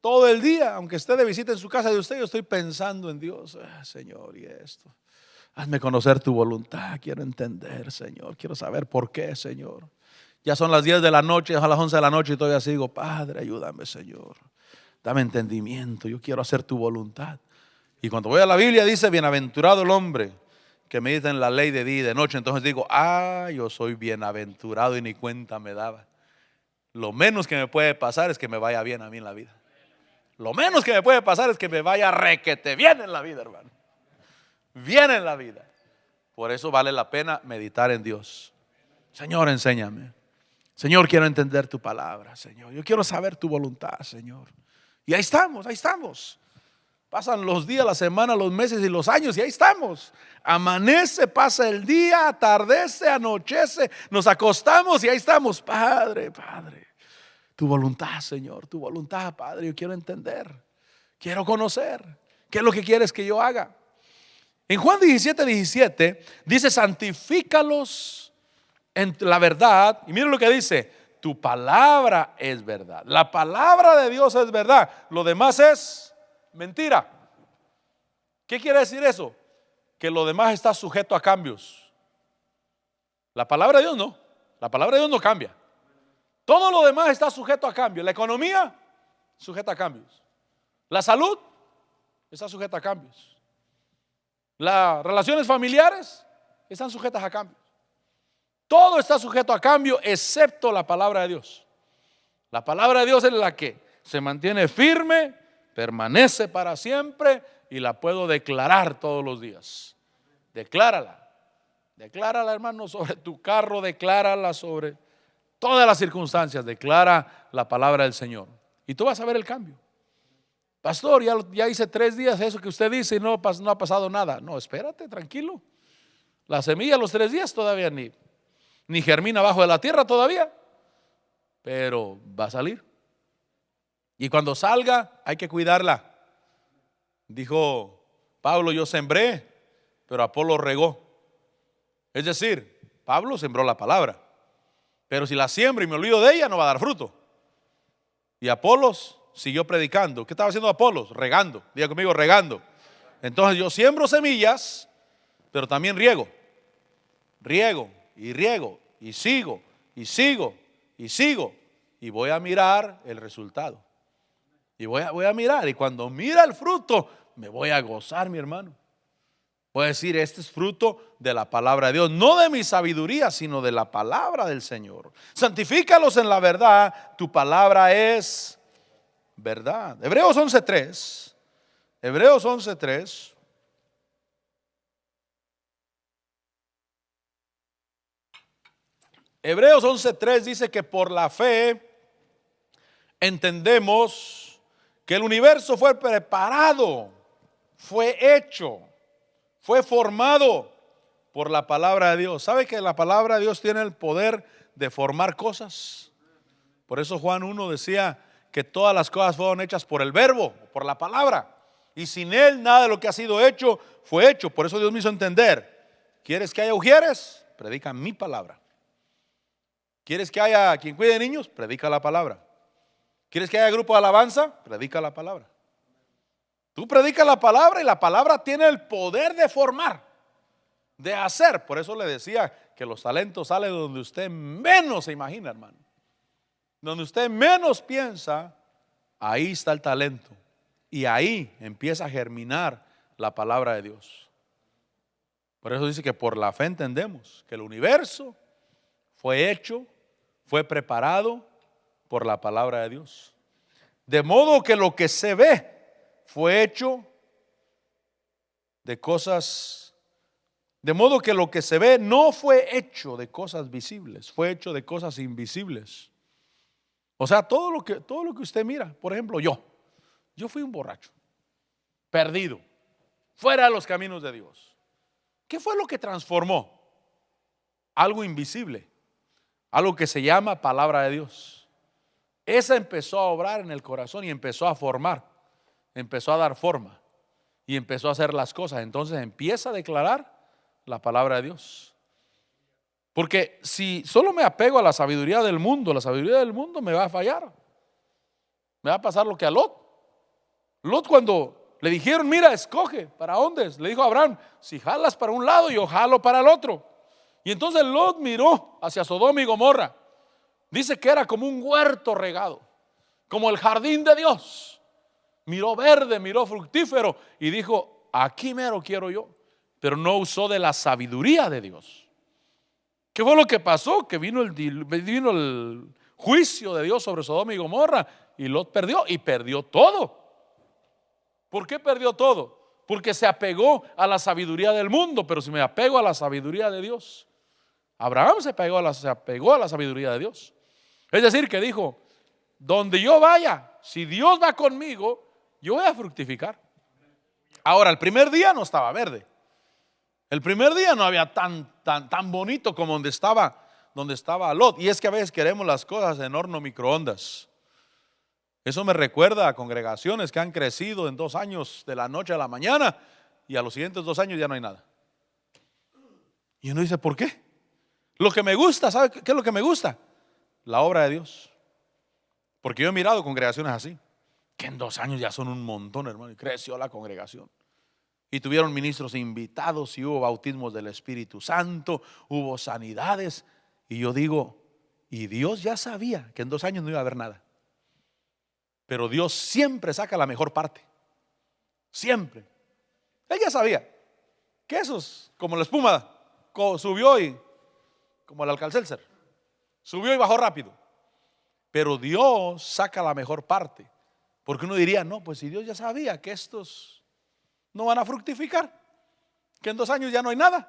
Todo el día, aunque esté de visita en su casa de usted, yo estoy pensando en Dios. Señor, y esto. Hazme conocer tu voluntad. Quiero entender, Señor. Quiero saber por qué, Señor. Ya son las 10 de la noche, a las 11 de la noche y todavía sigo, Padre, ayúdame, Señor. Dame entendimiento. Yo quiero hacer tu voluntad. Y cuando voy a la Biblia dice, bienaventurado el hombre que medita en la ley de día y de noche. Entonces digo, yo soy bienaventurado y ni cuenta me daba. Lo menos que me puede pasar es que me vaya bien a mí en la vida. Lo menos que me puede pasar es que me vaya requete bien en la vida, hermano. Bien en la vida. Por eso vale la pena meditar en Dios. Señor, enséñame. Señor, quiero entender tu palabra, Señor. Yo quiero saber tu voluntad, Señor. Y ahí estamos, ahí estamos. Pasan los días, la semana, los meses y los años y ahí estamos. Amanece, pasa el día, atardece, anochece, nos acostamos y ahí estamos. Padre, Padre, tu voluntad, Señor, tu voluntad, Padre, yo quiero entender, quiero conocer. ¿Qué es lo que quieres que yo haga? En Juan 17:17 dice, santifícalos en la verdad. Y miren lo que dice, tu palabra es verdad. La palabra de Dios es verdad. Lo demás es mentira. ¿Qué quiere decir eso? Que lo demás está sujeto a cambios. La palabra de Dios no. La palabra de Dios no cambia. Todo lo demás está sujeto a cambios. La economía, sujeta a cambios. La salud, está sujeta a cambios. Las relaciones familiares están sujetas a cambios. Todo está sujeto a cambio excepto la palabra de Dios. La palabra de Dios es la que se mantiene firme, permanece para siempre y la puedo declarar todos los días. Declárala. Declárala, hermano, sobre tu carro, declárala sobre todas las circunstancias. Declara la palabra del Señor y tú vas a ver el cambio. Pastor, ya hice 3 días eso que usted dice y no ha pasado nada. No, espérate, tranquilo. La semilla los 3 días todavía ni germina abajo de la tierra todavía, pero va a salir. Y cuando salga hay que cuidarla. Dijo Pablo, yo sembré, pero Apolo regó. Es decir, Pablo sembró la palabra, pero si la siembro y me olvido de ella no va a dar fruto. Y Apolos siguió predicando. ¿Qué estaba haciendo Apolos? Regando. Diga conmigo, regando. Entonces yo siembro semillas, pero también riego. Riego y riego y sigo y sigo y sigo. Y voy a mirar el resultado. Y voy a mirar. Y cuando mira el fruto, me voy a gozar, mi hermano. Voy a decir, este es fruto de la palabra de Dios. No de mi sabiduría, sino de la palabra del Señor. Santifícalos en la verdad. Tu palabra es verdad. Hebreos 11:3. Hebreos 11:3. Hebreos 11:3 dice que por la fe entendemos que el universo fue preparado, fue hecho, fue formado por la palabra de Dios. ¿Sabe que la palabra de Dios tiene el poder de formar cosas? Por eso Juan 1 decía que todas las cosas fueron hechas por el verbo, por la palabra. Y sin él nada de lo que ha sido hecho fue hecho. Por eso Dios me hizo entender: ¿quieres que haya ujieres? Predica mi palabra. ¿Quieres que haya quien cuide de niños? Predica la palabra. ¿Quieres que haya grupo de alabanza? Predica la palabra. Tú predicas la palabra y la palabra tiene el poder de formar, de hacer. Por eso le decía que los talentos salen donde usted menos se imagina, hermano. Donde usted menos piensa, ahí está el talento. Y ahí empieza a germinar la palabra de Dios. Por eso dice que por la fe entendemos que el universo fue hecho, fue preparado por la palabra de Dios. De modo que lo que se ve fue hecho de cosas, de modo que lo que se ve no fue hecho de cosas visibles, fue hecho de cosas invisibles. O sea, todo lo que usted mira. Por ejemplo, yo fui un borracho, perdido, fuera de los caminos de Dios. ¿Qué fue lo que transformó? Algo invisible, algo que se llama palabra de Dios. Esa empezó a obrar en el corazón y empezó a formar, empezó a dar forma y empezó a hacer las cosas. Entonces empieza a declarar la palabra de Dios. Porque si solo me apego a la sabiduría del mundo, la sabiduría del mundo me va a fallar. Me va a pasar lo que a Lot. Lot, cuando le dijeron: mira, escoge, ¿para dónde? Le dijo a Abraham: si jalas para un lado, yo jalo para el otro. Y entonces Lot miró hacia Sodoma y Gomorra. Dice que era como un huerto regado, como el jardín de Dios. Miró verde, miró fructífero y dijo: aquí mero quiero yo. Pero no usó de la sabiduría de Dios. ¿Qué fue lo que pasó? Que vino el juicio de Dios sobre Sodoma y Gomorra y Lot perdió, y perdió todo. ¿Por qué perdió todo? Porque se apegó a la sabiduría del mundo. Pero si me apego a la sabiduría de Dios, Abraham se apegó a la sabiduría de Dios. Es decir, que dijo: donde yo vaya, si Dios va conmigo, yo voy a fructificar. Ahora, el primer día no estaba verde. El primer día no había tan bonito como donde estaba Lot. Y es que a veces queremos las cosas en horno microondas. Eso me recuerda a congregaciones que han crecido en 2 años de la noche a la mañana, y a los siguientes 2 años ya no hay nada. Y uno dice: ¿por qué? Lo que me gusta, ¿sabe qué es lo que me gusta? La obra de Dios. Porque yo he mirado congregaciones así, que en 2 años ya son un montón, hermano, y creció la congregación. Y tuvieron ministros invitados, y hubo bautismos del Espíritu Santo, hubo sanidades. Y yo digo: y Dios ya sabía que en 2 años no iba a haber nada. Pero Dios siempre saca la mejor parte. Siempre. Él ya sabía que eso es como la espuma, subió y como el Alka-Seltzer, subió y bajó rápido. Pero Dios saca la mejor parte. Porque uno diría: no, pues si Dios ya sabía que estos no van a fructificar, que en 2 años ya no hay nada.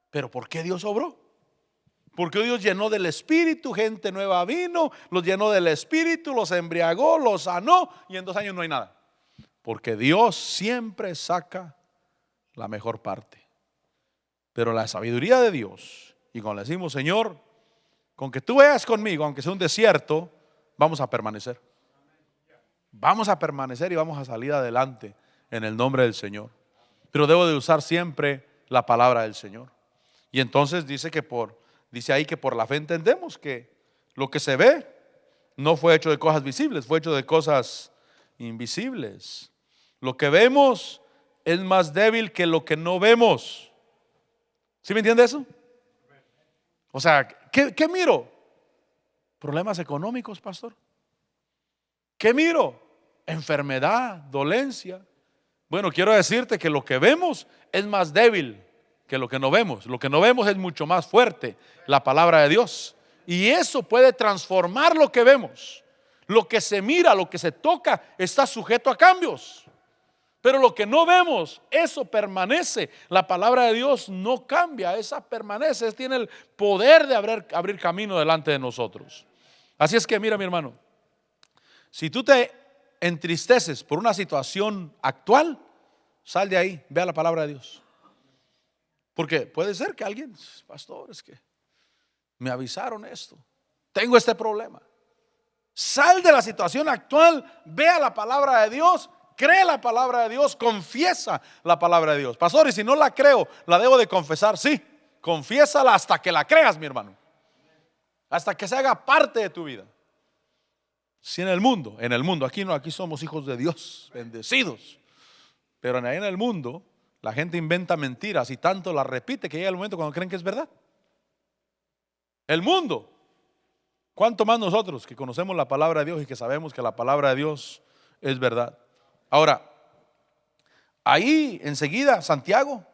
Pero ¿por qué Dios obró? Porque Dios llenó del Espíritu, gente nueva vino, los llenó del Espíritu, los embriagó, los sanó, y en 2 años no hay nada. Porque Dios siempre saca la mejor parte. Pero la sabiduría de Dios, y cuando le decimos: Señor, con que tú vayas conmigo, aunque sea un desierto, vamos a permanecer. Vamos a permanecer y vamos a salir adelante en el nombre del Señor. Pero debo de usar siempre la palabra del Señor. Y entonces dice ahí que por la fe entendemos que lo que se ve no fue hecho de cosas visibles, fue hecho de cosas invisibles. Lo que vemos es más débil que lo que no vemos. ¿Sí me entiende eso? O sea, ¿qué miro? Problemas económicos, pastor. ¿Qué miro? Enfermedad, dolencia. Bueno, quiero decirte que lo que vemos es más débil que lo que no vemos. Lo que no vemos es mucho más fuerte, la palabra de Dios. Y eso puede transformar lo que vemos. Lo que se mira, lo que se toca, está sujeto a cambios. Pero lo que no vemos, eso permanece. La palabra de Dios no cambia, esa permanece, tiene el poder de abrir camino delante de nosotros. Así es que mira, mi hermano, si tú te entristeces por una situación actual, sal de ahí, ve a la palabra de Dios. Porque puede ser que alguien: pastor, es que me avisaron esto, tengo este problema. Sal de la situación actual, vea la palabra de Dios, cree la palabra de Dios, confiesa la palabra de Dios. Pastor, y si no la creo, ¿la debo de confesar? Sí, confiésala hasta que la creas, mi hermano. Hasta que se haga parte de tu vida. Si en el mundo, aquí no, aquí somos hijos de Dios, bendecidos. Pero ahí en el mundo, la gente inventa mentiras y tanto las repite que llega el momento cuando creen que es verdad. El mundo. ¿Cuánto más nosotros que conocemos la palabra de Dios y que sabemos que la palabra de Dios es verdad? Ahora, ahí enseguida Santiago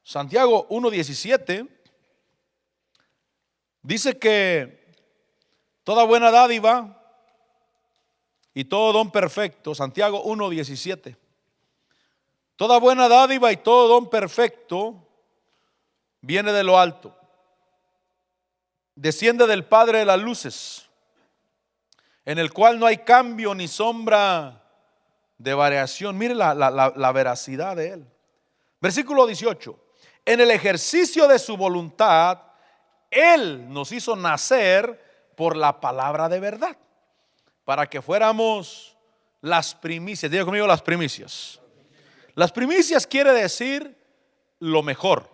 1:17 dice que toda buena dádiva y todo don perfecto, Santiago 1:17, toda buena dádiva y todo don perfecto viene de lo alto, desciende del Padre de las luces, en el cual no hay cambio ni sombra de variación. Mire la veracidad de él. Versículo 18: en el ejercicio de su voluntad, él nos hizo nacer por la palabra de verdad, para que fuéramos las primicias. Diga conmigo, las primicias. Las primicias quiere decir lo mejor,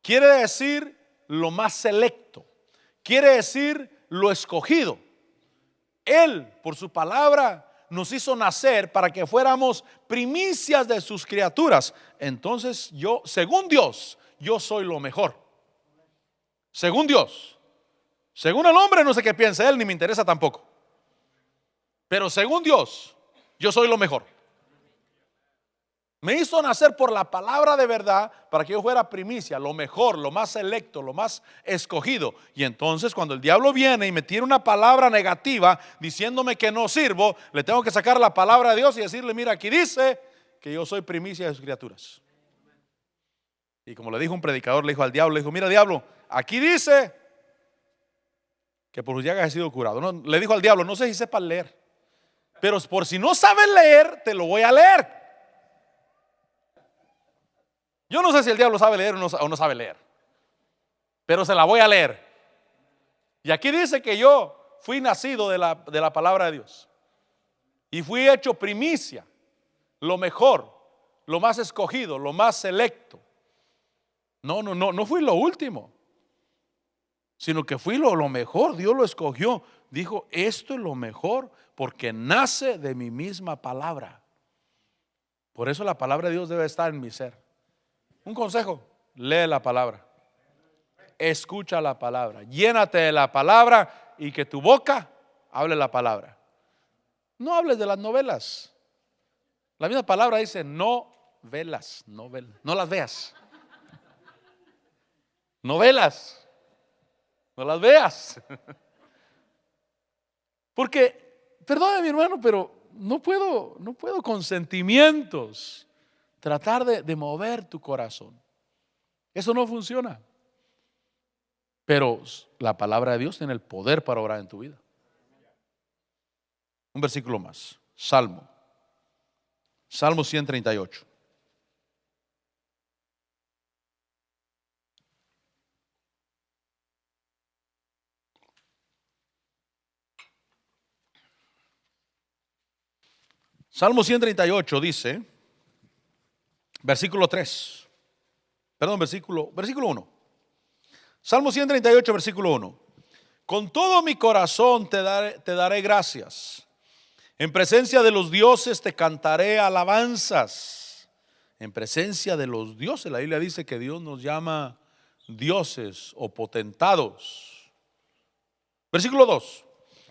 quiere decir lo más selecto, quiere decir lo escogido. Él, por su palabra, nos hizo nacer para que fuéramos primicias de sus criaturas. Entonces yo, según Dios, yo soy lo mejor. Según Dios. Según el hombre no sé qué piensa él, ni me interesa tampoco. Pero según Dios, yo soy lo mejor. Me hizo nacer por la palabra de verdad para que yo fuera primicia, lo mejor, lo más selecto, lo más escogido. Y entonces cuando el diablo viene y me tiene una palabra negativa diciéndome que no sirvo, le tengo que sacar la palabra de Dios y decirle: mira, aquí dice que yo soy primicia de sus criaturas. Y como le dijo un predicador, le dijo al diablo, le dijo: mira, diablo, aquí dice que por sus llagas he sido curado. No, le dijo al diablo: no sé si sepas leer, pero por si no sabes leer, te lo voy a leer. Yo no sé si el diablo sabe leer o no sabe leer, pero se la voy a leer. Y aquí dice que yo fui nacido de la palabra de Dios y fui hecho primicia, lo mejor, lo más escogido, lo más selecto. No fui lo último, sino que fui lo mejor. Dios lo escogió. Dijo: esto es lo mejor porque nace de mi misma palabra. Por eso la palabra de Dios debe estar en mi ser. Un consejo: lee la palabra, escucha la palabra, llénate de la palabra y que tu boca hable la palabra. No hables de las novelas. La misma palabra dice novelas, no las veas. Novelas, no las veas. Porque, perdóname mi hermano, pero no puedo con sentimientos tratar de mover tu corazón. Eso no funciona. Pero la palabra de Dios tiene el poder para obrar en tu vida. Un versículo más. Salmo 138. Salmo 138 dice, versículo 1. Salmo 138, versículo 1. Con todo mi corazón te daré gracias. En presencia de los dioses te cantaré alabanzas. En presencia de los dioses. La Biblia dice que Dios nos llama dioses o potentados. Versículo 2.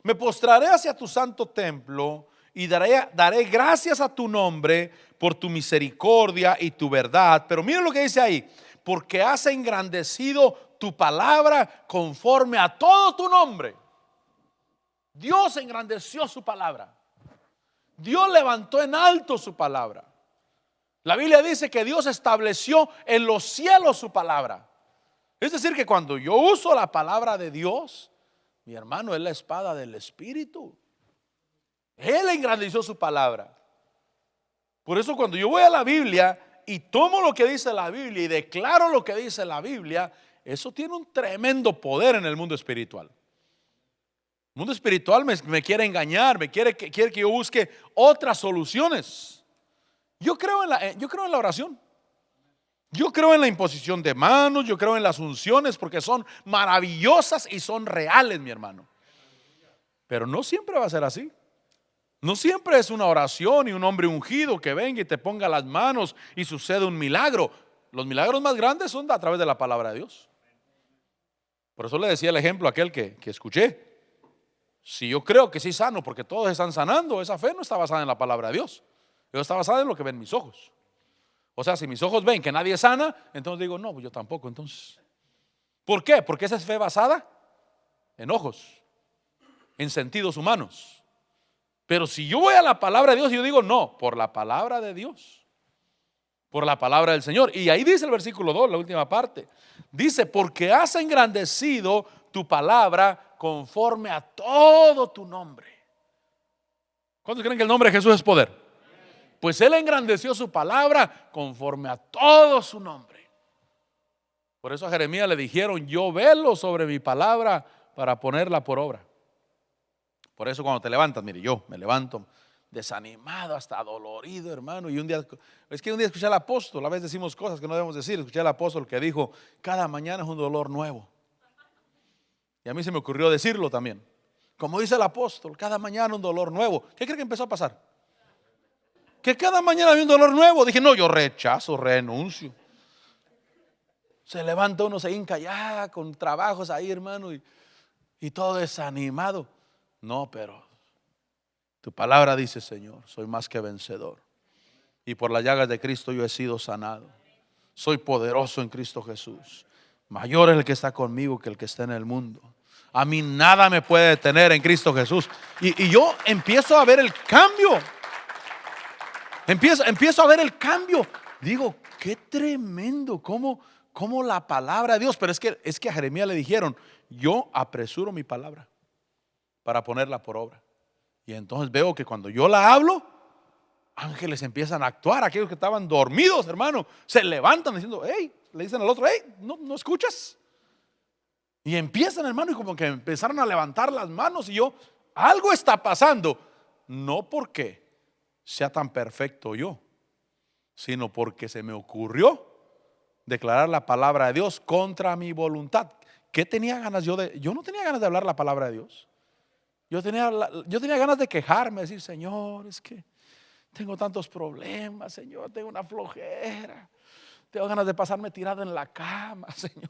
Me postraré hacia tu santo templo y daré gracias a tu nombre por tu misericordia y tu verdad. Pero mira lo que dice ahí: porque has engrandecido tu palabra conforme a todo tu nombre. Dios engrandeció su palabra. Dios levantó en alto su palabra. La Biblia dice que Dios estableció en los cielos su palabra. Es decir, que cuando yo uso la palabra de Dios, mi hermano, es la espada del Espíritu. Él engrandeció su palabra. Por eso cuando yo voy a la Biblia y tomo lo que dice la Biblia y declaro lo que dice la Biblia, eso tiene un tremendo poder en el mundo espiritual. mundo espiritual me quiere engañar, quiere que yo busque otras soluciones. Yo creo en la oración. Yo creo en la imposición de manos, yo creo en las unciones porque son maravillosas y son reales, mi hermano. Pero no siempre va a ser así. No siempre es una oración y un hombre ungido que venga y te ponga las manos y sucede un milagro. Los milagros más grandes son a través de la palabra de Dios. Por eso le decía el ejemplo a aquel que escuché. Si yo creo que sí sano porque todos están sanando, esa fe no está basada en la palabra de Dios. Está basada en lo que ven mis ojos. O sea, si mis ojos ven que nadie sana, entonces digo, no, pues yo tampoco. Entonces, ¿por qué? Porque esa es fe basada en ojos, en sentidos humanos. Pero si yo voy a la palabra de Dios, yo digo, no, por la palabra de Dios, por la palabra del Señor. Y ahí dice el versículo 2, la última parte. Dice, porque has engrandecido tu palabra conforme a todo tu nombre. ¿Cuántos creen que el nombre de Jesús es poder? Pues Él engrandeció su palabra conforme a todo su nombre. Por eso a Jeremías le dijeron, yo velo sobre mi palabra para ponerla por obra. Por eso cuando te levantas, mire, yo me levanto desanimado, hasta dolorido, hermano. Y un día escuché al apóstol, a veces decimos cosas que no debemos decir. Escuché al apóstol que dijo, cada mañana es un dolor nuevo. Y a mí se me ocurrió decirlo también. Como dice el apóstol, cada mañana un dolor nuevo. ¿Qué cree que empezó a pasar? Que cada mañana había un dolor nuevo. Dije, no, yo rechazo, renuncio. Se levanta uno, se hinca ya con trabajos ahí, hermano, y todo desanimado. No, pero tu palabra dice, Señor, soy más que vencedor. Y por las llagas de Cristo yo he sido sanado. Soy poderoso en Cristo Jesús. Mayor es el que está conmigo que el que está en el mundo. A mí nada me puede detener en Cristo Jesús. Y yo empiezo a ver el cambio. Empiezo a ver el cambio. Digo, qué tremendo, cómo la palabra de Dios. Pero es que a Jeremías le dijeron, yo apresuro mi palabra para ponerla por obra. Y entonces veo que cuando yo la hablo, ángeles empiezan a actuar. Aquellos que estaban dormidos, hermano, se levantan diciendo, hey, le dicen al otro, hey, no escuchas. Y empiezan, hermano, y como que empezaron a levantar las manos. Y yo, algo está pasando. No porque sea tan perfecto yo, sino porque se me ocurrió declarar la palabra de Dios contra mi voluntad. ¿Qué tenía ganas yo de? Yo no tenía ganas de hablar la palabra de Dios. Yo tenía ganas de quejarme, decir, Señor, es que tengo tantos problemas, Señor, tengo una flojera, tengo ganas de pasarme tirado en la cama, Señor.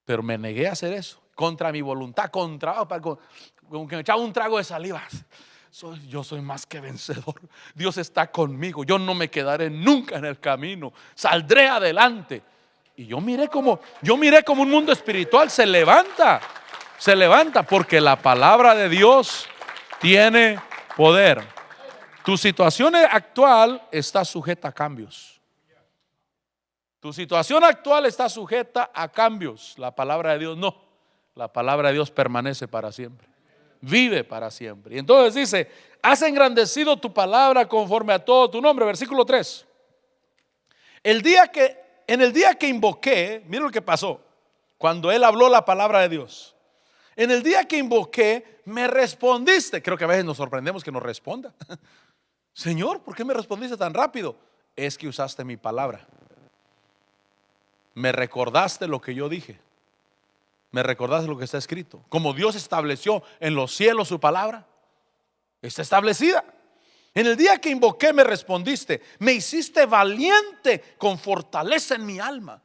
Pero me negué a hacer eso, contra mi voluntad, como que me echaba un trago de saliva. Yo soy más que vencedor. Dios está conmigo. Yo no me quedaré nunca en el camino. Saldré adelante. Y yo miré como un mundo espiritual se levanta porque la palabra de Dios tiene poder. Tu situación actual está sujeta a cambios. Tu situación actual está sujeta a cambios. La palabra de Dios no. La palabra de Dios permanece para siempre. Vive para siempre. Y entonces dice, has engrandecido tu palabra conforme a todo tu nombre. Versículo 3. En el día que invoqué, mira lo que pasó cuando él habló la palabra de Dios. En el día que invoqué, me respondiste. Creo que a veces nos sorprendemos que nos responda. Señor, ¿por qué me respondiste tan rápido? Es que usaste mi palabra. Me recordaste lo que yo dije. Me recordaste lo que está escrito. Como Dios estableció en los cielos su palabra, está establecida. En el día que invoqué me respondiste. Me hiciste valiente con fortaleza en mi alma.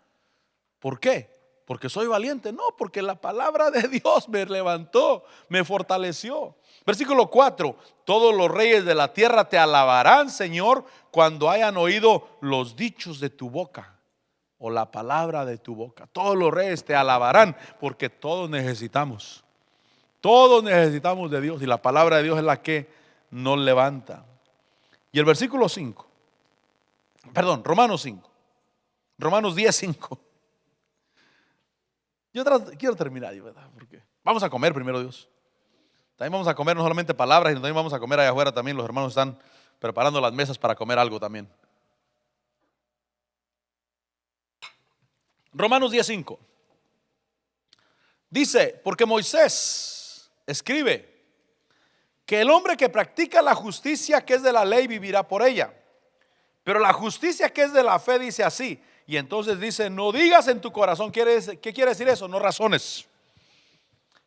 ¿Por qué? ¿Porque soy valiente? No, porque la palabra de Dios me levantó, me fortaleció. Versículo 4. Todos los reyes de la tierra te alabarán, Señor, cuando hayan oído los dichos de tu boca. O la palabra de tu boca. Todos los reyes te alabarán, porque todos necesitamos de Dios, y la palabra de Dios es la que nos levanta. Y el versículo 5, Romanos 5, Romanos 10:5. Yo quiero terminar, ¿verdad? Porque vamos a comer primero, Dios. También vamos a comer no solamente palabras, sino también vamos a comer allá afuera. También los hermanos están preparando las mesas para comer algo también. Romanos 10:5. Dice, porque Moisés escribe que el hombre que practica la justicia que es de la ley vivirá por ella. Pero la justicia que es de la fe dice así. Y entonces dice, no digas en tu corazón. ¿Qué quiere decir eso? No razones.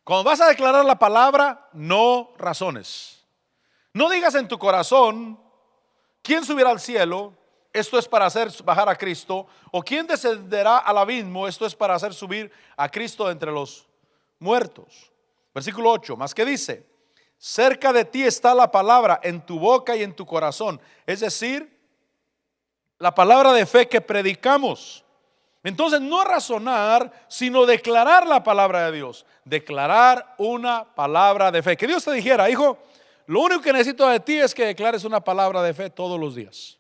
Cuando vas a declarar la palabra, no razones. No digas en tu corazón, ¿quién subirá al cielo? Esto es para hacer bajar a Cristo. O ¿quién descenderá al abismo? Esto es para hacer subir a Cristo de entre los muertos. Versículo 8, más que dice, cerca de ti está la palabra, en tu boca y en tu corazón. Es decir, la palabra de fe que predicamos. Entonces no razonar, sino declarar la palabra de Dios. Declarar una palabra de fe. Que Dios te dijera, hijo, lo único que necesito de ti es que declares una palabra de fe todos los días.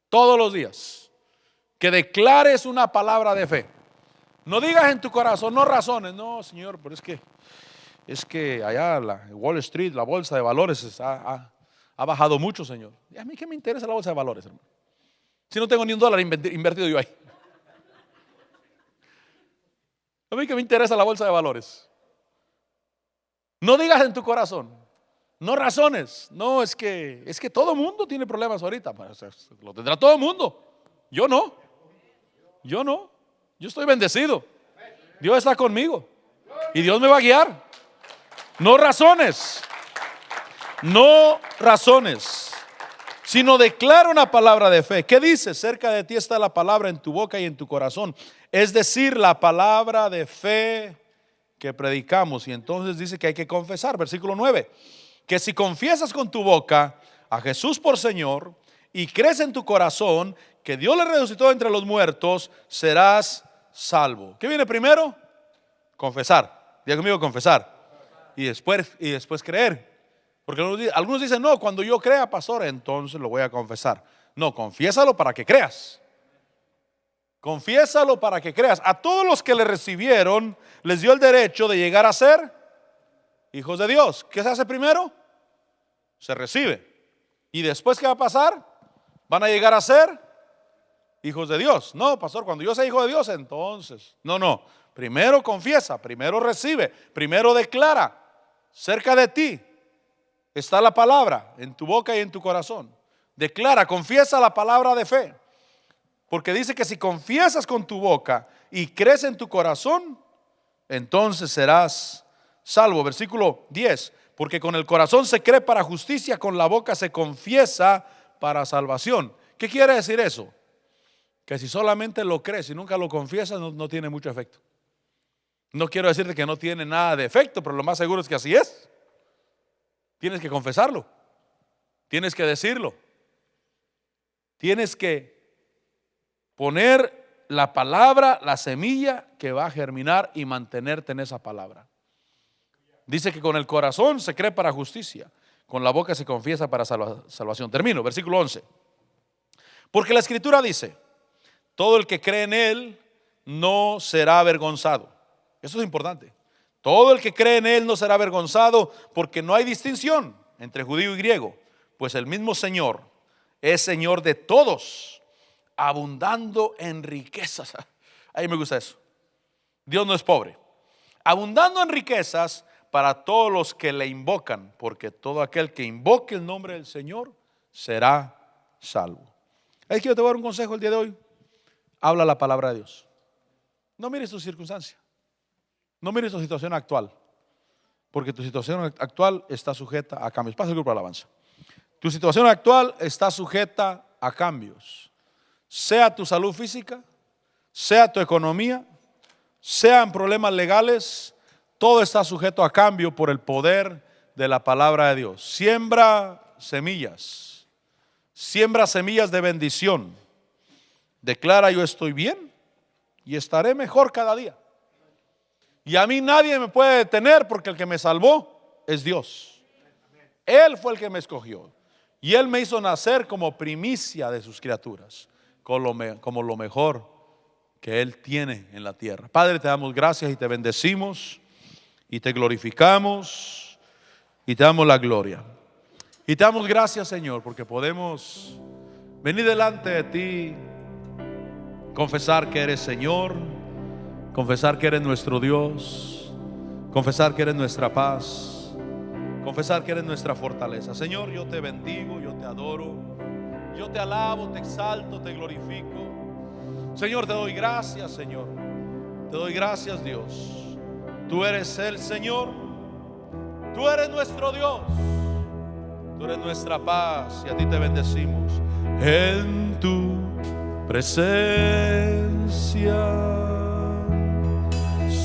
Todos los días. Que declares una palabra de fe. No digas en tu corazón, no razones. No, Señor, pero es que allá la Wall Street, la bolsa de valores ha bajado mucho, Señor. ¿Y a mí qué me interesa la bolsa de valores, hermano? Si no tengo ni $1 invertido yo ahí. A mí que me interesa la bolsa de valores. No digas en tu corazón, no razones. No, es que todo mundo tiene problemas ahorita. Lo tendrá todo el mundo. Yo no. Yo estoy bendecido. Dios está conmigo y Dios me va a guiar. No razones. No razones, sino declara una palabra de fe. ¿Qué dice? Cerca de ti está la palabra en tu boca y en tu corazón. Es decir, la palabra de fe que predicamos. Y entonces dice que hay que confesar. Versículo 9. Que si confiesas con tu boca a Jesús por Señor y crees en tu corazón que Dios le resucitó entre los muertos, serás salvo. ¿Qué viene primero? Confesar. Diga conmigo, confesar. Y después creer. Porque algunos dicen, no, cuando yo crea, pastor, entonces lo voy a confesar. No, confiésalo para que creas. Confiésalo para que creas. A todos los que le recibieron, les dio el derecho de llegar a ser hijos de Dios. ¿Qué se hace primero? Se recibe. ¿Y después qué va a pasar? Van a llegar a ser hijos de Dios. No, pastor, cuando yo sea hijo de Dios, entonces. No. Primero confiesa, primero recibe, primero declara. Cerca de ti está la palabra, en tu boca y en tu corazón. Declara, confiesa la palabra de fe. Porque dice que si confiesas con tu boca y crees en tu corazón, entonces serás salvo. Versículo 10. Porque con el corazón se cree para justicia, con la boca se confiesa para salvación. ¿Qué quiere decir eso? Que si solamente lo crees y nunca lo confiesas, no tiene mucho efecto. No quiero decirte que no tiene nada de efecto, pero lo más seguro es que así es. Tienes que confesarlo. Tienes que decirlo. Tienes que poner la palabra, la semilla que va a germinar y mantenerte en esa palabra. Dice que con el corazón se cree para justicia, con la boca se confiesa para salvación. Termino, versículo 11. Porque la Escritura dice, todo el que cree en Él no será avergonzado. Eso es importante. Todo el que cree en Él no será avergonzado, porque no hay distinción entre judío y griego, pues el mismo Señor es Señor de todos, abundando en riquezas. A mí me gusta eso. Dios no es pobre. Abundando en riquezas para todos los que le invocan, porque todo aquel que invoque el nombre del Señor será salvo. Es que yo te voy a dar un consejo el día de hoy. Habla la palabra de Dios. No mires tu circunstancia. No mires tu situación actual, porque tu situación actual está sujeta a cambios. Pasa el grupo de alabanza. Tu situación actual está sujeta a cambios. Sea tu salud física, sea tu economía, sean problemas legales, todo está sujeto a cambio por el poder de la palabra de Dios. Siembra semillas de bendición. Declara, yo estoy bien y estaré mejor cada día. Y a mí nadie me puede detener, porque el que me salvó es Dios. Él fue el que me escogió y Él me hizo nacer como primicia de sus criaturas, como lo mejor que Él tiene en la tierra. Padre, te damos gracias y te bendecimos y te glorificamos y te damos la gloria. Y te damos gracias, Señor, porque podemos venir delante de ti, confesar que eres Señor, confesar que eres nuestro Dios, confesar que eres nuestra paz, confesar que eres nuestra fortaleza. Señor, yo te bendigo, yo te adoro, yo te alabo, te exalto, te glorifico. Señor, te doy gracias, Señor. Te doy gracias, Dios. Tú eres el Señor. Tú eres nuestro Dios. Tú eres nuestra paz y a ti te bendecimos. En tu presencia,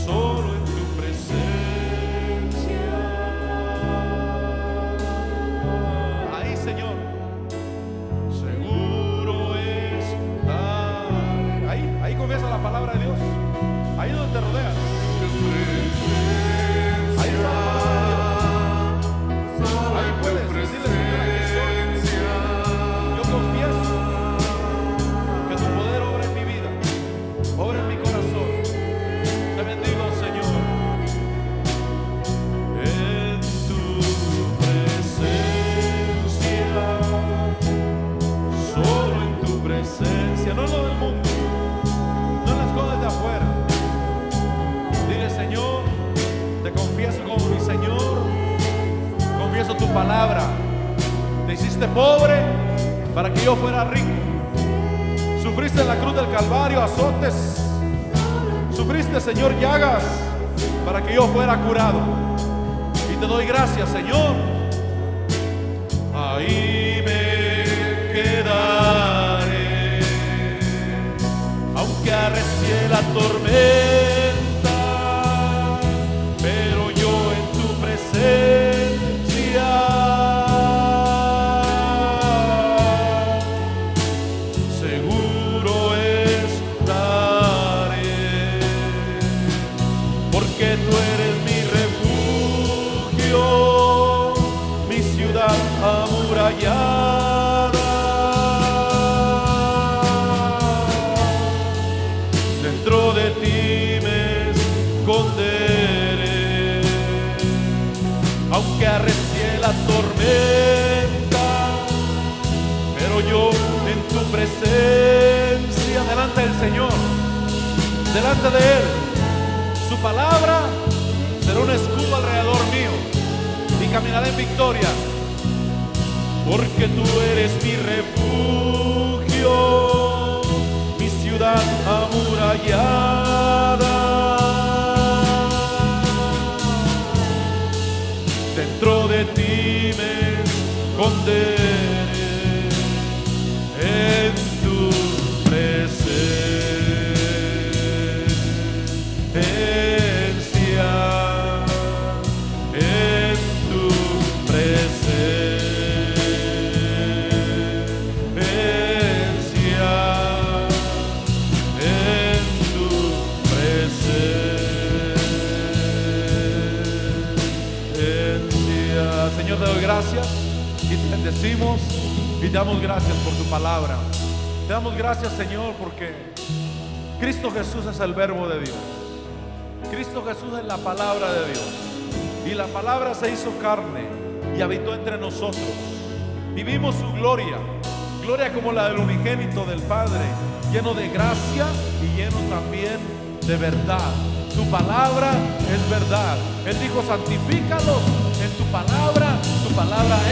solo en tu presencia. Ahí, Señor, seguro estar. Ahí comienza la palabra de Dios. Ahí donde te rodeas. Ahí está la palabra de Dios. Ahí puedes decirle, Señor, aquí estoy. Yo confieso que tu poder obra en mi vida, obra en mi corazón. Te bendigo, Señor. En tu presencia, solo en tu presencia, no en lo del mundo, no en las cosas de afuera. Dile, Señor, te confieso como mi Señor, confieso tu palabra. Te hiciste pobre para que yo fuera rico. Sufriste en la cruz del Calvario azotes. Sufriste, Señor, llagas para que yo fuera curado. Y te doy gracias, Señor. Ahí me quedaré, aunque arrecie la tormenta, pero yo en tu presencia seguro estaré, porque tú eres mi refugio, mi ciudad amurallada. Dentro de ti me esconderé, aunque arrecie la tormenta, pero yo en tu presencia, delante del Señor, delante de Él, su palabra será un escudo alrededor mío y caminaré en victoria, porque tú eres mi refugio, mi ciudad amurallada. Dentro de ti me esconderé, en tu presencia, en tu presencia, en tu presencia. Señor, te doy gracias y te bendecimos y te damos gracias por tu palabra. Te damos gracias, Señor, porque Cristo Jesús es el verbo de Dios. Cristo Jesús es la palabra de Dios. Y la palabra se hizo carne y habitó entre nosotros. Y vimos su gloria, gloria como la del unigénito del Padre, lleno de gracia y lleno también de verdad. Tu palabra es verdad. Él dijo, santifícalos en tu palabra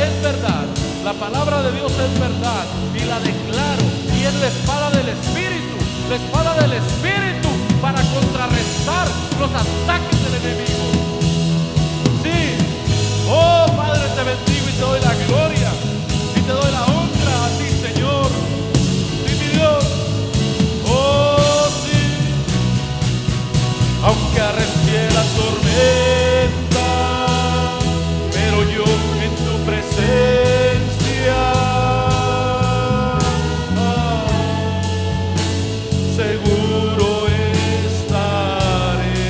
es verdad. La palabra de Dios es verdad y la declaro, y es la espada del Espíritu, la espada del Espíritu para contrarrestar los ataques del enemigo. Sí, oh Padre, te bendigo y te doy la gloria y te doy la honra a ti, Señor. Sí, mi Dios. Oh, sí. Aunque arrecie la tormenta, pero yo en tu presencia seguro estaré,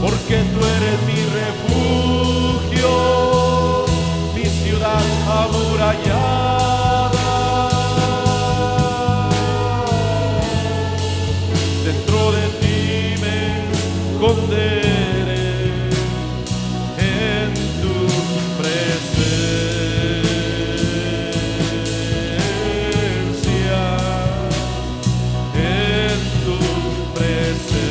porque tú eres mi refugio, mi ciudad amurallada. Dentro de ti me esconderé, en tu presencia, en tu presencia.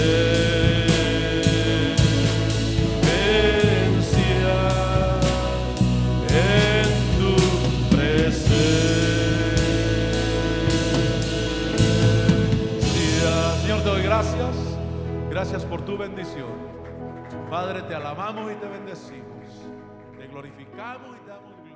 Padre, te alabamos y te bendecimos. Te glorificamos y te damos gloria.